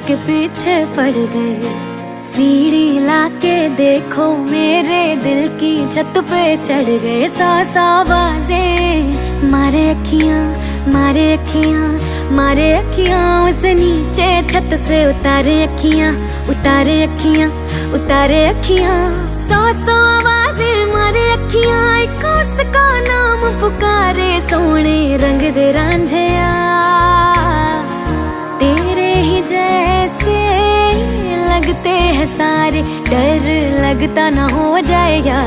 के पीछे पड़ गए। सीढ़ी लाके देखो मेरे दिल की छत पे चढ़ गए। सौ आवाजें मारे अखियां, मारे अखियां, मारे अखियां, उस नीचे छत से उतारे अखियां, उतारे अखियां, उतारे अखियां। सौ आवाजें मारे अखियां, एक उसका नाम पुकारे। सोने रंग दे रांझिया, तेरे ही जैसे लगते हैं सारे, डर लगता ना हो जाए यार।